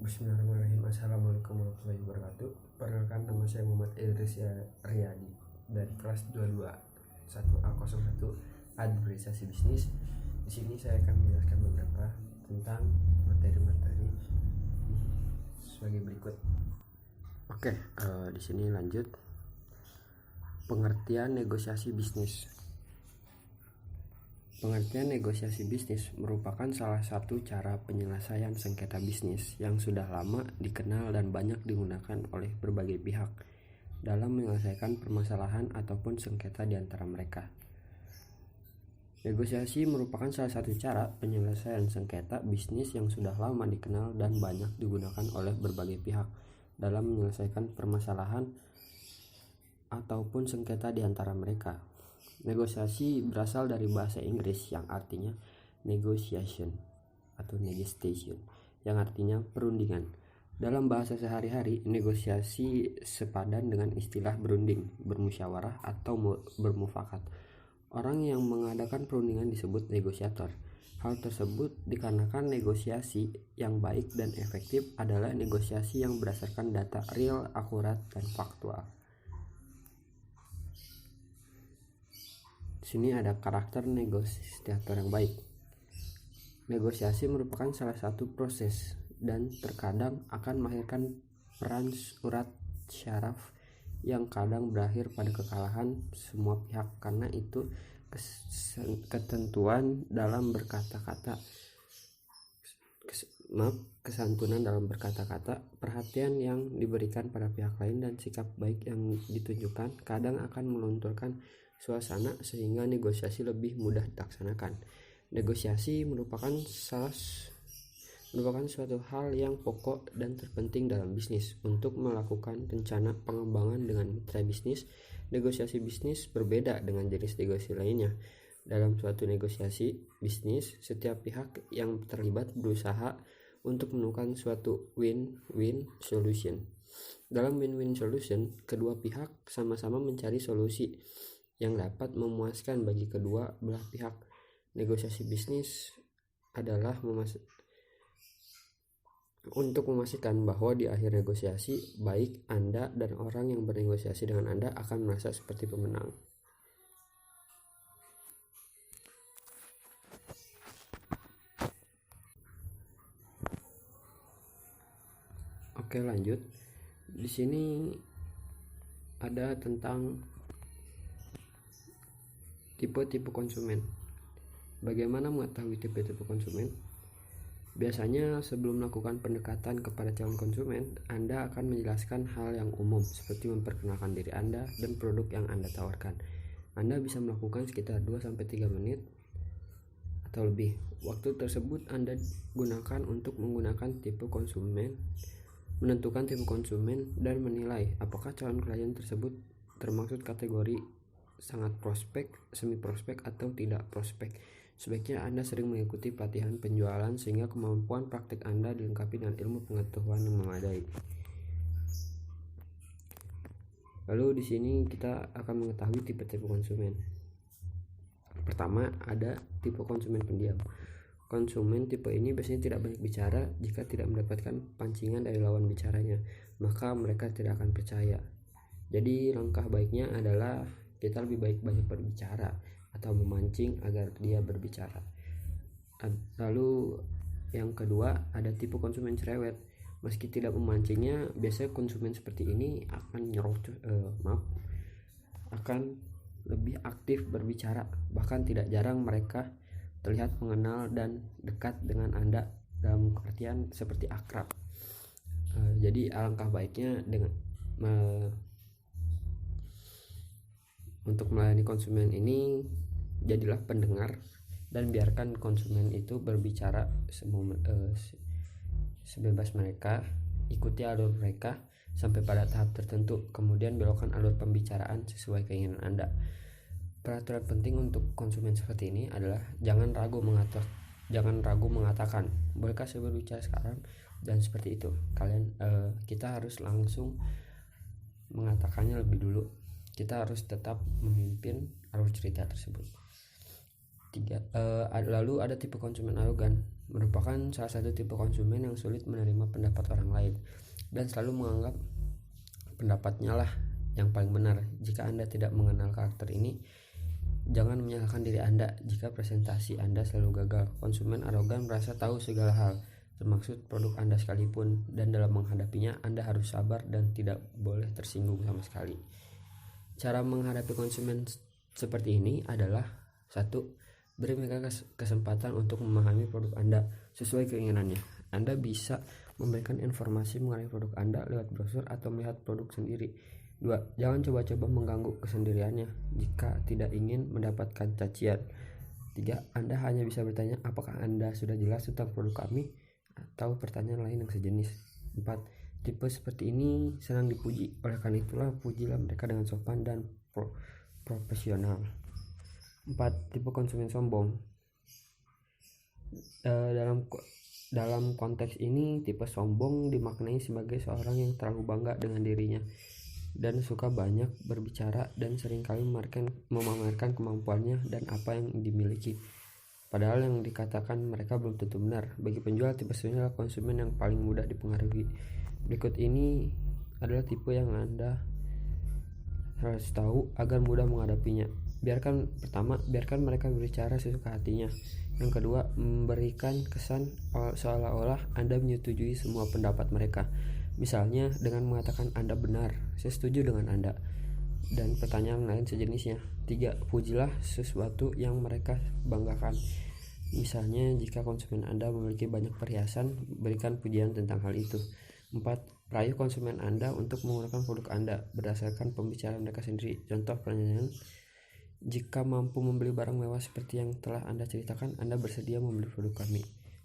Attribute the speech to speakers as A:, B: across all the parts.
A: Bismillahirrahmanirrahim. Assalamualaikum warahmatullahi wabarakatuh. Perkenalkan, nama saya Muhammad Idris Riyadi dari kelas 221A01 Administrasi Bisnis. Di sini saya akan menjelaskan beberapa tentang materi-materi sebagai berikut. Oke, di sini lanjut. Pengertian negosiasi bisnis. Pengertian negosiasi bisnis merupakan salah satu cara penyelesaian sengketa bisnis yang sudah lama dikenal dan banyak digunakan oleh berbagai pihak dalam menyelesaikan permasalahan ataupun sengketa di antara mereka. Negosiasi merupakan salah satu cara penyelesaian sengketa bisnis yang sudah lama dikenal dan banyak digunakan oleh berbagai pihak dalam menyelesaikan permasalahan ataupun sengketa di antara mereka. Negosiasi berasal dari bahasa Inggris yang artinya negotiation atau negotiation, yang artinya perundingan. Dalam bahasa sehari-hari, negosiasi sepadan dengan istilah berunding, bermusyawarah, atau bermufakat. Orang yang mengadakan perundingan disebut negosiator. Hal tersebut dikarenakan negosiasi yang baik dan efektif adalah negosiasi yang berdasarkan data real, akurat, dan faktual. Sini ada karakter negosiator yang baik. Negosiasi merupakan salah satu proses dan terkadang akan melahirkan peran surat syaraf yang kadang berakhir pada kekalahan semua pihak karena itu ketentuan dalam berkata-kata. Kesantunan dalam berkata-kata, perhatian yang diberikan pada pihak lain dan sikap baik yang ditunjukkan kadang akan melunturkan suasana sehingga negosiasi lebih mudah dilaksanakan. Negosiasi merupakan suatu hal yang pokok dan terpenting dalam bisnis. Untuk melakukan rencana pengembangan dengan mitra bisnis, negosiasi bisnis berbeda dengan jenis negosiasi lainnya. Dalam suatu negosiasi bisnis, setiap pihak yang terlibat berusaha untuk menemukan suatu win-win solution. Dalam win-win solution, kedua pihak sama-sama mencari solusi yang dapat memuaskan bagi kedua belah pihak. Negosiasi bisnis adalah untuk memastikan bahwa di akhir negosiasi, baik Anda dan orang yang bernegosiasi dengan Anda akan merasa seperti pemenang. Oke, lanjut. Di sini ada tentang tipe-tipe konsumen. Bagaimana mengetahui tipe-tipe konsumen? Biasanya sebelum melakukan pendekatan kepada calon konsumen, Anda akan menjelaskan hal yang umum seperti memperkenalkan diri Anda dan produk yang Anda tawarkan. Anda bisa melakukan sekitar 2-3 menit atau lebih. Waktu tersebut Anda gunakan untuk menentukan tipe konsumen dan menilai apakah calon klien tersebut termasuk kategori sangat prospek, semi prospek, atau tidak prospek. Sebaiknya Anda sering mengikuti pelatihan penjualan sehingga kemampuan praktik Anda dilengkapi dengan ilmu pengetahuan yang memadai. Lalu di sini kita akan mengetahui tipe-tipe konsumen. Pertama, ada tipe konsumen pendiam. Konsumen tipe ini biasanya tidak banyak bicara. Jika tidak mendapatkan pancingan dari lawan bicaranya, maka mereka tidak akan percaya. Jadi langkah baiknya adalah kita lebih baik banyak berbicara atau memancing agar dia berbicara. Lalu yang kedua, ada tipe konsumen cerewet. Meski tidak memancingnya, biasanya konsumen seperti ini akan akan lebih aktif berbicara. Bahkan tidak jarang mereka terlihat mengenal dan dekat dengan Anda dalam artian seperti akrab. Jadi alangkah baiknya untuk melayani konsumen ini, jadilah pendengar dan biarkan konsumen itu berbicara sebebas mereka. Ikuti alur mereka sampai pada tahap tertentu, kemudian belokkan alur pembicaraan sesuai keinginan Anda. Peraturan penting untuk konsumen seperti ini adalah jangan ragu mengatakan, bolehkah saya berbicara sekarang, dan seperti itu. Kita harus langsung mengatakannya lebih dulu. Kita harus tetap memimpin alur cerita tersebut. Lalu ada tipe konsumen arogan. merupakan salah satu tipe konsumen yang sulit menerima pendapat orang lain dan selalu menganggap pendapatnya lah yang paling benar. Jika Anda tidak mengenal karakter ini, jangan menyalahkan diri Anda jika presentasi Anda selalu gagal. Konsumen arogan merasa tahu segala hal, termasuk produk Anda sekalipun, dan dalam menghadapinya Anda harus sabar dan tidak boleh tersinggung sama sekali. Cara menghadapi konsumen seperti ini adalah: 1. Beri mereka kesempatan untuk memahami produk Anda sesuai keinginannya. Anda bisa memberikan informasi mengenai produk Anda lewat brosur atau melihat produk sendiri. 2. Jangan coba-coba mengganggu kesendiriannya jika tidak ingin mendapatkan cacian. 3. Anda hanya bisa bertanya apakah Anda sudah jelas tentang produk kami, atau pertanyaan lain yang sejenis. 4. Tipe seperti ini senang dipuji, oleh karena itulah pujilah mereka dengan sopan dan profesional. 4. Tipe konsumen sombong. Dalam konteks ini, tipe sombong dimaknai sebagai seorang yang terlalu bangga dengan dirinya dan suka banyak berbicara dan seringkali memamerkan kemampuannya dan apa yang dimiliki, padahal yang dikatakan mereka belum tentu benar. Bagi penjual, tipe ini adalah konsumen yang paling mudah dipengaruhi. Berikut ini adalah tipe yang Anda harus tahu agar mudah menghadapinya. Biarkan mereka berbicara sesuka hatinya. Yang kedua, memberikan kesan seolah-olah Anda menyetujui semua pendapat mereka. Misalnya dengan mengatakan Anda benar, saya setuju dengan Anda, dan pertanyaan lain sejenisnya. 3. Pujilah sesuatu yang mereka banggakan. Misalnya jika konsumen Anda memiliki banyak perhiasan, berikan pujian tentang hal itu. 4. Rayu konsumen Anda untuk menggunakan produk Anda berdasarkan pembicaraan mereka sendiri. Contoh pertanyaan: jika mampu membeli barang mewah seperti yang telah Anda ceritakan, Anda bersedia membeli produk kami.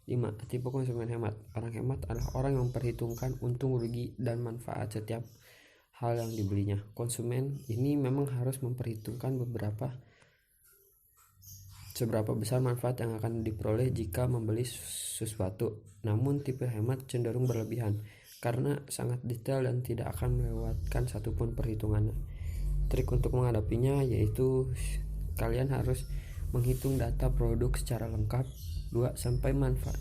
A: 5. Tipe konsumen hemat. Orang hemat adalah orang yang memperhitungkan untung, rugi, dan manfaat setiap hal yang dibelinya. Konsumen ini memang harus memperhitungkan seberapa besar manfaat yang akan diperoleh jika membeli sesuatu. Namun tipe hemat cenderung berlebihan karena sangat detail dan tidak akan melewatkan satupun perhitungannya. Trik untuk menghadapinya yaitu kalian harus menghitung data produk secara lengkap. 2.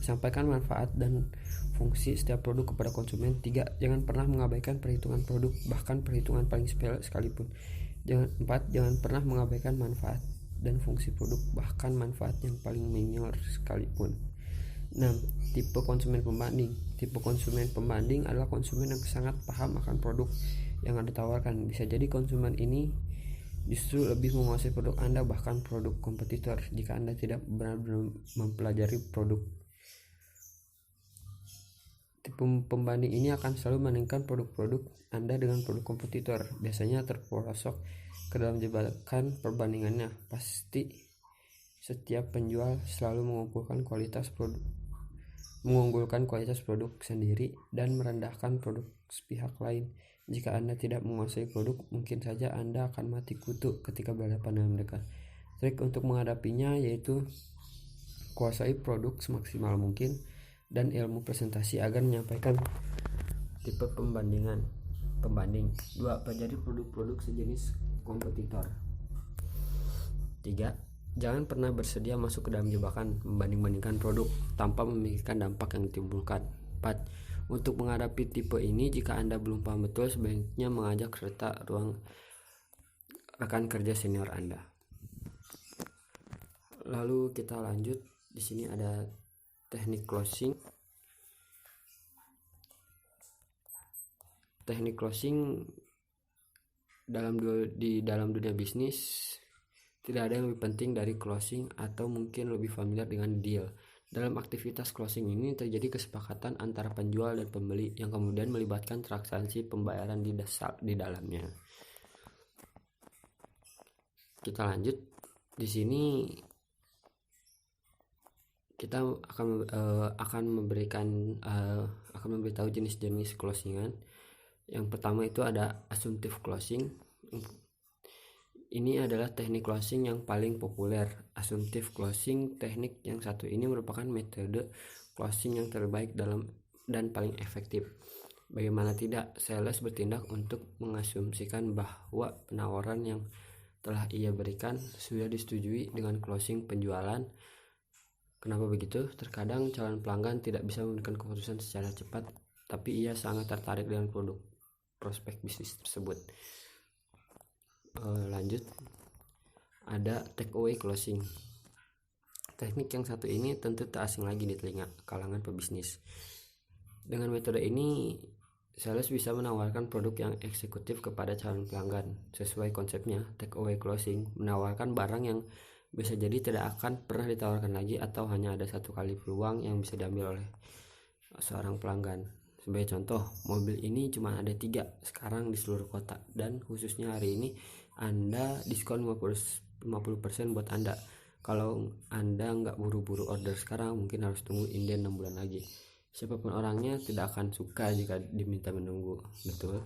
A: Sampaikan manfaat dan fungsi setiap produk kepada konsumen. 3. Jangan pernah mengabaikan perhitungan produk, bahkan perhitungan paling sepele sekalipun. 4. Jangan pernah mengabaikan manfaat dan fungsi produk, bahkan manfaat yang paling minor sekalipun. 6. Tipe konsumen pembanding. Tipe konsumen pembanding adalah konsumen yang sangat paham akan produk yang Anda tawarkan. Bisa jadi konsumen ini justru lebih menguasai produk Anda, bahkan produk kompetitor, jika Anda tidak benar-benar mempelajari produk. Tipe pembanding ini akan selalu membandingkan produk-produk Anda dengan produk kompetitor, biasanya terperosok ke dalam jebakan perbandingannya. Pasti setiap penjual selalu mengunggulkan kualitas produk sendiri dan merendahkan produk pihak lain. Jika Anda tidak menguasai produk, mungkin saja Anda akan mati kutu ketika berhadapan dengan mereka. Trik untuk menghadapinya yaitu kuasai produk semaksimal mungkin dan ilmu presentasi agar menyampaikan tipe pembanding. 2. Pelajari produk-produk sejenis kompetitor. 3. Jangan pernah bersedia masuk ke dalam jebakan membanding-bandingkan produk tanpa memikirkan dampak yang ditimbulkan. 4. Untuk menghadapi tipe ini, jika Anda belum paham betul, sebaiknya mengajak serta ruang rekan kerja senior Anda. Lalu kita lanjut. Di sini ada teknik closing. Teknik closing di dalam dunia bisnis tidak ada yang lebih penting dari closing, atau mungkin lebih familiar dengan deal. Dalam aktivitas closing ini terjadi kesepakatan antara penjual dan pembeli yang kemudian melibatkan transaksi pembayaran di dalamnya. Kita lanjut. Di sini kita akan memberitahu jenis-jenis closingan. Yang pertama itu ada assumptive closing. Ini adalah teknik closing yang paling populer. Assumptive closing, teknik yang satu ini merupakan metode closing yang terbaik dan paling efektif. Bagaimana tidak, sales bertindak untuk mengasumsikan bahwa penawaran yang telah ia berikan sudah disetujui dengan closing penjualan Kenapa begitu? Terkadang calon pelanggan tidak bisa memberikan keputusan secara cepat, tapi ia sangat tertarik dengan produk prospek bisnis tersebut. Lanjut, ada take away closing. Teknik yang satu ini tentu tak asing lagi di telinga kalangan pebisnis. Dengan metode ini, sales bisa menawarkan produk yang eksekutif kepada calon pelanggan. Sesuai konsepnya, take away closing menawarkan barang yang bisa jadi tidak akan pernah ditawarkan lagi atau hanya ada satu kali peluang yang bisa diambil oleh seorang pelanggan. Sebagai contoh, mobil ini cuma ada 3 sekarang di seluruh kota, dan khususnya hari ini Anda diskon 50% buat Anda. Kalau Anda nggak buru-buru order sekarang, mungkin harus tunggu inden 6 bulan lagi. Siapapun orangnya tidak akan suka jika diminta menunggu, betul?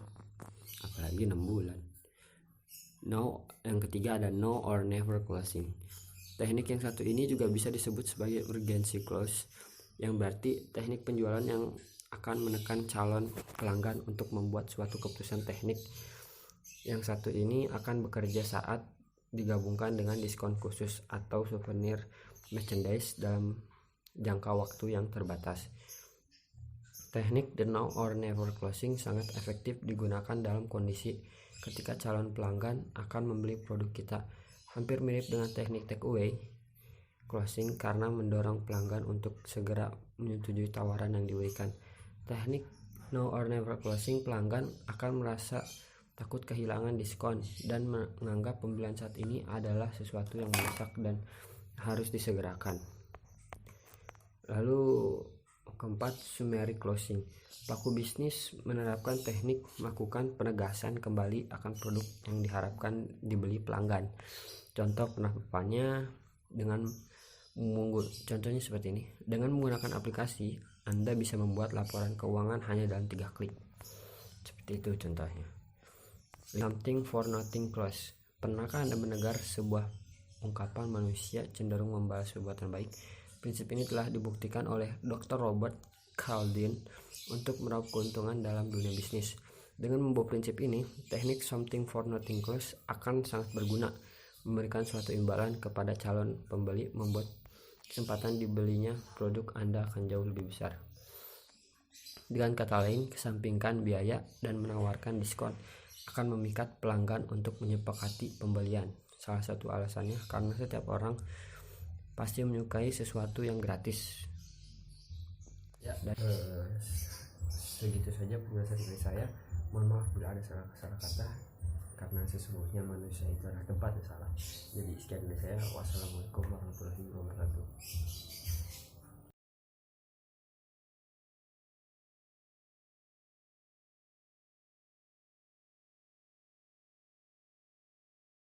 A: Apalagi 6 bulan. Yang ketiga ada no or never closing. Teknik yang satu ini juga bisa disebut sebagai urgency close, yang berarti teknik penjualan yang akan menekan calon pelanggan untuk membuat suatu keputusan. Teknik yang satu ini akan bekerja saat digabungkan dengan diskon khusus atau souvenir merchandise dalam jangka waktu yang terbatas. Teknik the now or never closing sangat efektif digunakan dalam kondisi ketika calon pelanggan akan membeli produk kita. Hampir mirip dengan teknik take away closing karena mendorong pelanggan untuk segera menyetujui tawaran yang diberikan. Teknik now or never closing, pelanggan akan merasa takut kehilangan diskon dan menganggap pembelian saat ini adalah sesuatu yang mendesak dan harus disegerakan. Lalu keempat, summary closing. Pelaku bisnis menerapkan teknik melakukan penegasan kembali akan produk yang diharapkan dibeli pelanggan. Contoh penerapannya contohnya seperti ini. Dengan menggunakan aplikasi, Anda bisa membuat laporan keuangan hanya dalam 3 klik. Seperti itu contohnya. Something for nothing clause. Pernahkah Anda mendengar sebuah ungkapan manusia cenderung membalas perbuatan baik? Prinsip ini telah dibuktikan oleh Dr. Robert Cialdini untuk meraup keuntungan dalam dunia bisnis. Dengan membawa prinsip ini, teknik something for nothing clause akan sangat berguna, memberikan suatu imbalan kepada calon pembeli, membuat kesempatan dibelinya produk Anda akan jauh lebih besar. Dengan kata lain, kesampingkan biaya dan menawarkan diskon akan memikat pelanggan untuk menyepakati pembelian. Salah satu alasannya karena setiap orang pasti menyukai sesuatu yang gratis. Ya, dan segitu saja penjelasan dari saya. Mohon maaf bila ada salah kata, karena sesungguhnya manusia itu adalah tempat yang salah. Jadi sekian dari saya. Wassalamualaikum warahmatullahi wabarakatuh.